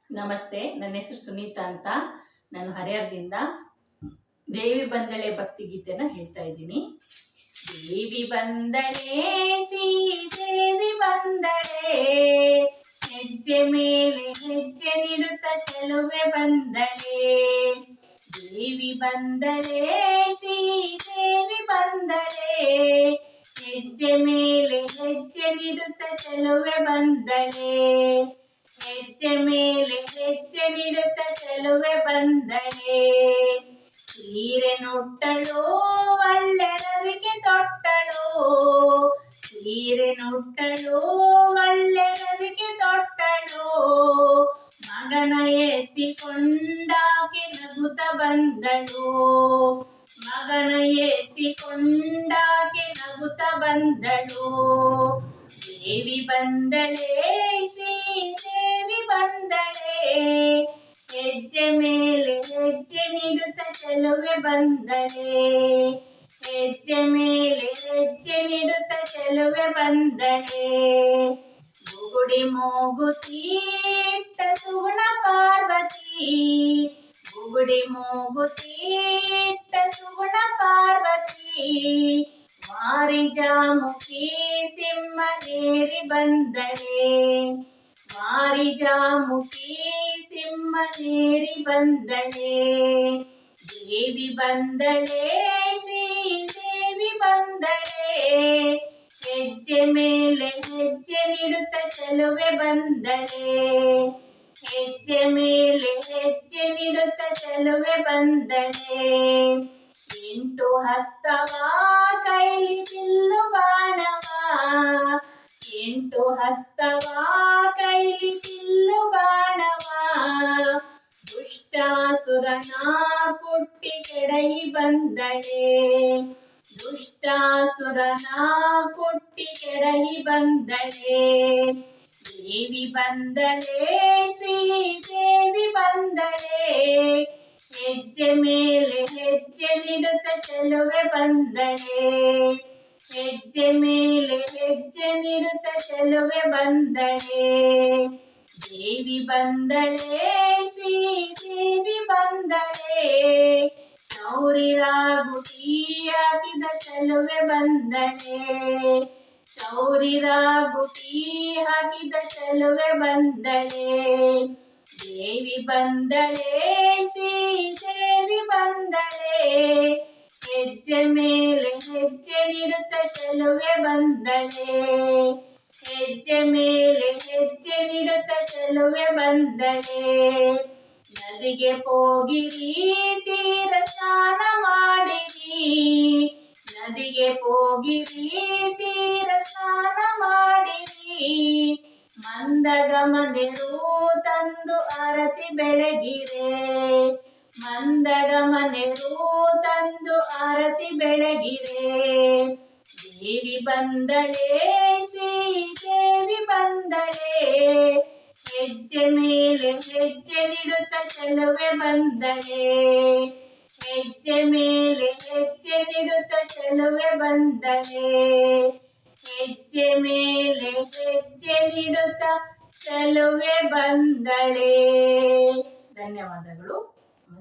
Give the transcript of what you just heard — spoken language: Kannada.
ನಮಸ್ತೆ, ನನ್ನ ಹೆಸರು ಸುನೀತಾ ಅಂತ. ನಾನು ಹರಿಹರದಿಂದ ದೇವಿ ಬಂದಳೆ ಭಕ್ತಿ ಗೀತೆನ ಹೇಳ್ತಾ ಇದ್ದೀನಿ. ದೇವಿ ಬಂದಳೆ, ಶ್ರೀ ದೇವಿ ಬಂದಳೆ, ಹೆಜ್ಜೆ ಮೇಲೆ ಹೆಜ್ಜೆ ನೀಡುತ್ತ ಚೆಲುವೆ ಬಂದಳೆ. ದೇವಿ ಬಂದಳೆ, ಶ್ರೀ ದೇವಿ ಬಂದಳೆ, ಹೆಜ್ಜೆ ಮೇಲೆ ಹೆಜ್ಜೆ ನೀಡುತ್ತ ಚೆಲುವೆ ಬಂದಳೆ. ಹೆಜ್ಜೆ ಮೇಲೆ ಹೆಜ್ಜೆ ನೀಡುತ್ತ ಚೆಲುವೆ ಬಂದಳೆ. ಸೀರೆ ನುಟ್ಟಳು, ಒಳ್ಳೆ ರವಿಗೆ ತೊಟ್ಟಳು. ಸೀರೆ ನುಟ್ಟಳು, ಒಳ್ಳೆ ರವಿಗೆ ತೊಟ್ಟಳು. ಮಗನ ಎತ್ತಿಕೊಂಡಾಕೆ ನಗುತ್ತ ಬಂದಳು. ಮಗನ ಎತ್ತಿಕೊಂಡಾಕೆ ನಗುತ್ತ ಬಂದಳು. ದೇವಿ ಬಂದಳೆ, ಶ್ರೀ ದೇವಿ ಬಂದಳೆ, ಹೆಜ್ಜೆ ಮೇಲೆ ಹೆಜ್ಜೆ ನೀಡುತ್ತ ಚೆಲುವೆ ಬಂದಳೆ. ಹೆಜ್ಜೆ ಮೇಲೆ ಹೆಜ್ಜೆ ನೀಡುತ್ತ ಚೆಲುವೆ ಬಂದಳೆ. ಬುಗುಡಿ ಮೂಗುತಿ ಇಟ್ಟ ಸುಗುಣ ಪಾರ್ವತಿ. ಬುಗುಡಿ ಮೂಗುತಿ ಇಟ್ಟ ಸುಗುಣ ಪಾರ್ವತಿ. ಮಾರಿಜಾಮುಖಿ ಸಿಂಹನೇರಿ ಬಂದಳೆ. ಮಾರಿಜಾಮುಖಿ ಸಿಂಹನೇರಿ ಬಂದಳೆ. ದೇವಿ ಬಂದಳೆ, ಶ್ರೀ ದೇವಿ ಬಂದಳೆ, ಹೆಜ್ಜೆ ಮೇಲೆ ಹೆಜ್ಜೆ ನೀಡುತ್ತ ಚೆಲುವೆ ಬಂದಳೆ. ಹೆಜ್ಜೆ ಮೇಲೆ ಹೆಜ್ಜೆ ನೀಡುತ್ತ ಚೆಲುವೆ ಬಂದಳೆ. ಎಂಟು ಹಸ್ತವ ಕೈಲಿ ಬಿಲ್ಲು ಬಾಣವ. ಎಂಟು ಹಸ್ತವ ಕೈಲಿ ಬಿಲ್ಲು ಬಾಣವ. ದುಷ್ಟಾಸುರನ ಕುಟ್ಟಿ ಕೆಡಹಿ ಬಂದಳೆ. ದುಷ್ಟಾಸುರನ ಕುಟ್ಟಿ ಕೆಡಹಿ ಬಂದಳೆ. ದೇವಿ ಬಂದಳೆ, ಶ್ರೀ ದೇವಿ ಬಂದಳೆ, ಹೆಜ್ಜೆ ಮೇಲೆ ಹೆಜ್ಜೆ ನೀಡುತ್ತ ಚೆಲುವೆ ಬಂದಳೆ. ಹೆಜ್ಜೆ ಮೇಲೆ ಹೆಜ್ಜೆ ನೀಡುತ್ತ ಚೆಲುವೆ ಬಂದಳೆ. ದೇವಿ ಬಂದಳೆ, ಶ್ರೀ ದೇವಿ ಬಂದಳೆ, ಚೌರಿರಾಗುಟಿ ಹಾಕಿದ ಚೆಲುವೆ ಬಂದಳೆ. ಚೌರಿರಾಗುಟಿ ಹಾಕಿದ ಚೆಲುವೆ ಬಂದಳೆ. ದೇವಿ ಬಂದಳೆ, ಶ್ರೀ ದೇವಿ ಬಂದಳೆ, ಹೆಜ್ಜೆ ಮೇಲೆ ಹೆಜ್ಜೆ ನೀಡುತ್ತ ಚೆಲುವೆ ಬಂದಳೆ. ಹೆಜ್ಜೆ ಮೇಲೆ ಹೆಜ್ಜೆ ನೀಡುತ್ತ ಚೆಲುವೆ ಬಂದಳೆ. ನದಿಗೆ ಹೋಗಿರಿ, ತೀರ ಸ್ನಾನ ಮಾಡಿರಿ. ನದಿಗೆ ಹೋಗಿರಿ, ತೀರ ಸ್ನಾನ ಮಾಡಿರಿ. ಮಂದಗಮನೆರು ತಂದು ಆರತಿ ಬೆಳಗಿರೆ. ಮಂದಗಮನೆರು ತಂದು ಆರತಿ ಬೆಳಗಿರೆ. ದೇವಿ ಬಂದಳೆ, ಶ್ರೀ ದೇವಿ ಬಂದಳೆ, ಹೆಜ್ಜೆ ಮೇಲೆ ಹೆಜ್ಜೆ ನೀಡುತ್ತ ಚೆಲುವೆ ಬಂದಳೆ. ಹೆಜ್ಜೆ ಮೇಲೆ ಹೆಜ್ಜೆ ನೀಡುತ್ತ ಚೆಲುವೆ ಬಂದಳೆ. ಹೆಜ್ಜೆ ಮೇಲೆ ಹೆಜ್ಜೆ ನೀಡುತ್ತ ಚೆಲುವೆ ಬಂದಳೆ. ಧನ್ಯವಾದಗಳು.